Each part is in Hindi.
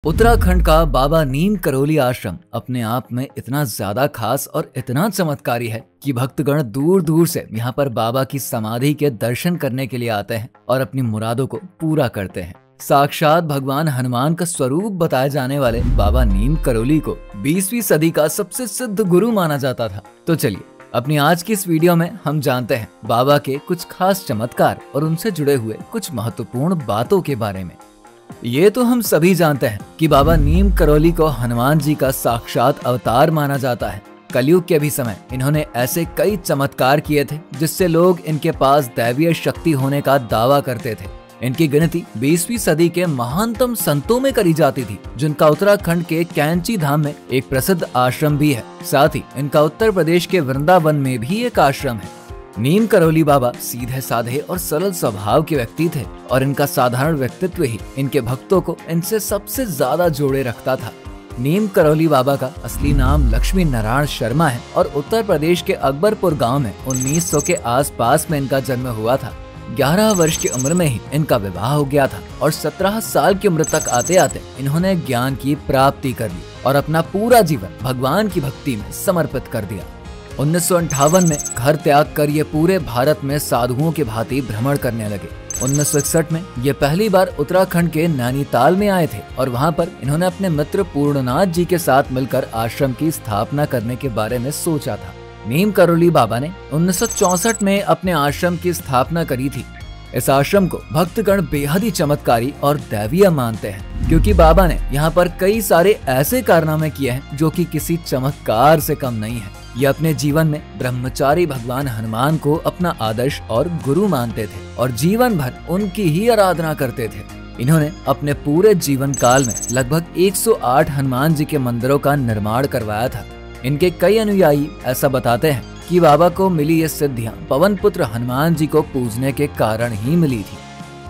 उत्तराखंड का बाबा नीम करोली आश्रम अपने आप में इतना ज्यादा खास और इतना चमत्कारी है कि भक्तगण दूर दूर से यहाँ पर बाबा की समाधि के दर्शन करने के लिए आते हैं और अपनी मुरादों को पूरा करते हैं। साक्षात भगवान हनुमान का स्वरूप बताए जाने वाले बाबा नीम करोली को 20वीं सदी का सबसे सिद्ध गुरु माना जाता था। तो चलिए अपनी आज की इस वीडियो में हम जानते हैं बाबा के कुछ खास चमत्कार और उनसे जुड़े हुए कुछ महत्वपूर्ण बातों के बारे में। ये तो हम सभी जानते हैं कि बाबा नीम करोली को हनुमान जी का साक्षात अवतार माना जाता है। कलयुग के भी समय इन्होंने ऐसे कई चमत्कार किए थे जिससे लोग इनके पास दैवीय शक्ति होने का दावा करते थे। इनकी गिनती 20वीं सदी के महानतम संतों में करी जाती थी, जिनका उत्तराखंड के कैंची धाम में एक प्रसिद्ध आश्रम भी है। साथ ही इनका उत्तर प्रदेश के वृंदावन में भी एक आश्रम है। नीम करोली बाबा सीधे साधे और सरल स्वभाव के व्यक्ति थे और इनका साधारण व्यक्तित्व ही इनके भक्तों को इनसे सबसे ज्यादा जोड़े रखता था। नीम करोली बाबा का असली नाम लक्ष्मी नारायण शर्मा है और उत्तर प्रदेश के अकबरपुर गांव में 1900 के आसपास में इनका जन्म हुआ था। 11 वर्ष की उम्र में ही इनका विवाह हो गया था और 17 साल की उम्र तक आते आते इन्होंने ज्ञान की प्राप्ति कर ली और अपना पूरा जीवन भगवान की भक्ति में समर्पित कर दिया। 1958 में घर त्याग कर ये पूरे भारत में साधुओं के भांति भ्रमण करने लगे। 1961 में ये पहली बार उत्तराखंड के नैनीताल में आए थे और वहां पर इन्होंने अपने मित्र पूर्णनाथ जी के साथ मिलकर आश्रम की स्थापना करने के बारे में सोचा था। नीम करोली बाबा ने 1964 में अपने आश्रम की स्थापना करी थी। इस आश्रम को भक्तगण बेहद ही चमत्कारी और दैवीय मानते हैं, क्योंकि बाबा ने यहाँ पर कई सारे ऐसे कारनामे किए हैं जो कि किसी चमत्कार से कम नहीं है। ये अपने जीवन में ब्रह्मचारी भगवान हनुमान को अपना आदर्श और गुरु मानते थे और जीवन भर उनकी ही आराधना करते थे। इन्होंने अपने पूरे जीवन काल में लगभग 108 हनुमान जी के मंदिरों का निर्माण करवाया था। इनके कई अनुयायी ऐसा बताते हैं कि बाबा को मिली ये सिद्धियां पवन पुत्र हनुमान जी को पूजने के कारण ही मिली थी।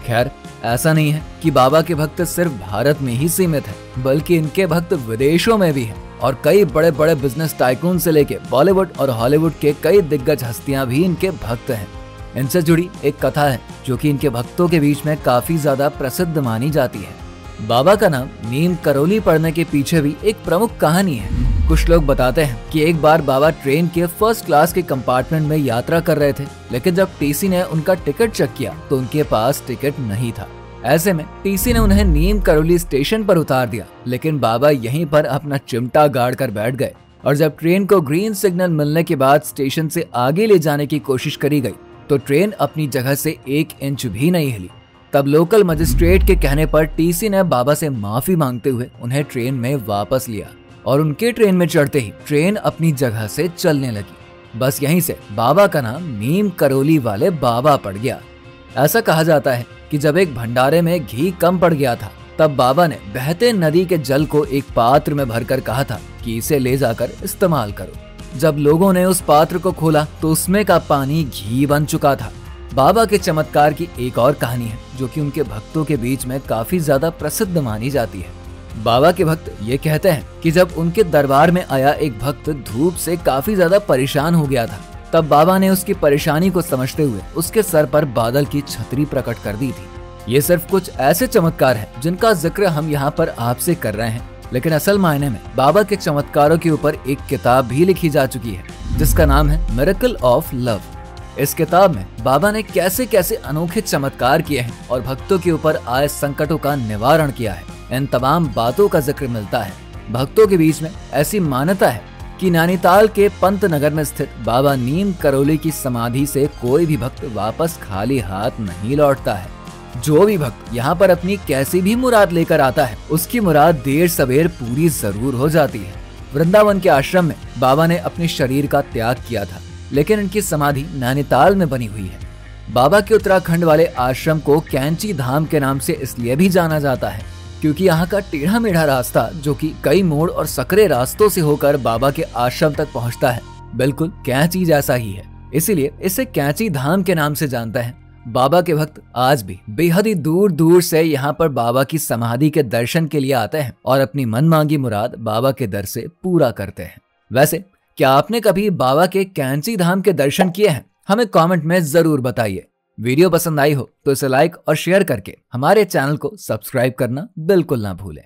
खैर, ऐसा नहीं है कि बाबा के भक्त सिर्फ भारत में ही सीमित हैं, बल्कि इनके भक्त विदेशों में भी हैं और कई बड़े बड़े बिजनेस टाइकून से लेके बॉलीवुड और हॉलीवुड के कई दिग्गज हस्तियां भी इनके भक्त हैं। इनसे जुड़ी एक कथा है जो कि इनके भक्तों के बीच में काफी ज्यादा प्रसिद्ध मानी जाती है। बाबा का नाम नीम करोली पड़ने के पीछे भी एक प्रमुख कहानी है। कुछ लोग बताते हैं कि एक बार बाबा ट्रेन के फर्स्ट क्लास के कंपार्टमेंट में यात्रा कर रहे थे, लेकिन जब टीसी ने उनका टिकट चेक किया तो उनके पास टिकट नहीं था। ऐसे में टीसी ने उन्हें नीम करोली स्टेशन पर उतार दिया, लेकिन बाबा यहीं पर अपना चिमटा गाड़ कर बैठ गए और जब ट्रेन को ग्रीन सिग्नल मिलने के बाद स्टेशन से आगे ले जाने की कोशिश करी गई तो ट्रेन अपनी जगह से 1 इंच भी नहीं हिली। तब लोकल मजिस्ट्रेट के कहने पर टीसी ने बाबा से माफी मांगते हुए उन्हें ट्रेन में वापस लिया और उनके ट्रेन में चढ़ते ही ट्रेन अपनी जगह से चलने लगी। बस यहीं से बाबा का नाम नीम करोली वाले बाबा पड़ गया। ऐसा कहा जाता है कि जब एक भंडारे में घी कम पड़ गया था, तब बाबा ने बहते नदी के जल को एक पात्र में भरकर कहा था कि इसे ले जाकर इस्तेमाल करो। जब लोगों ने उस पात्र को खोला तो उसमें का पानी घी बन चुका था। बाबा के चमत्कार की एक और कहानी है जो कि उनके भक्तों के बीच में काफी ज्यादा प्रसिद्ध मानी जाती है। बाबा के भक्त ये कहते हैं कि जब उनके दरबार में आया एक भक्त धूप से काफी ज्यादा परेशान हो गया था, तब बाबा ने उसकी परेशानी को समझते हुए उसके सर पर बादल की छतरी प्रकट कर दी थी। ये सिर्फ कुछ ऐसे चमत्कार हैं जिनका जिक्र हम यहाँ पर आपसे कर रहे हैं, लेकिन असल मायने में बाबा के चमत्कारों के ऊपर एक किताब भी लिखी जा चुकी है जिसका नाम है मिरेकल ऑफ लव। इस किताब में बाबा ने कैसे कैसे अनोखे चमत्कार किए हैं और भक्तों के ऊपर आए संकटों का निवारण किया है, इन तमाम बातों का जिक्र मिलता है। भक्तों के बीच में ऐसी मान्यता है कि नैनीताल के पंतनगर में स्थित बाबा नीम करोली की समाधि से कोई भी भक्त वापस खाली हाथ नहीं लौटता है। जो भी भक्त यहाँ पर अपनी कैसी भी मुराद लेकर आता है, उसकी मुराद देर सवेर पूरी जरूर हो जाती है। वृंदावन के आश्रम में बाबा ने अपने शरीर का त्याग किया था, लेकिन इनकी समाधि नैनीताल में बनी हुई है। बाबा के उत्तराखंड वाले आश्रम को कैंची धाम के नाम से इसलिए भी जाना जाता है क्योंकि यहाँ का टेढ़ा मेढ़ा रास्ता, जो कि कई मोड़ और सकरे रास्तों से होकर बाबा के आश्रम तक पहुँचता है, बिल्कुल कैंची जैसा ही है। इसीलिए इसे कैंची धाम के नाम से जानता है। बाबा के भक्त आज भी बेहद ही दूर दूर से यहाँ पर बाबा की समाधि के दर्शन के लिए आते हैं और अपनी मनमांगी मुराद बाबा के दर से पूरा करते हैं। वैसे क्या आपने कभी बाबा के कैंची धाम के दर्शन किए हैं? हमें कमेंट में जरूर बताइए। वीडियो पसंद आई हो तो इसे लाइक और शेयर करके हमारे चैनल को सब्सक्राइब करना बिल्कुल ना भूलें।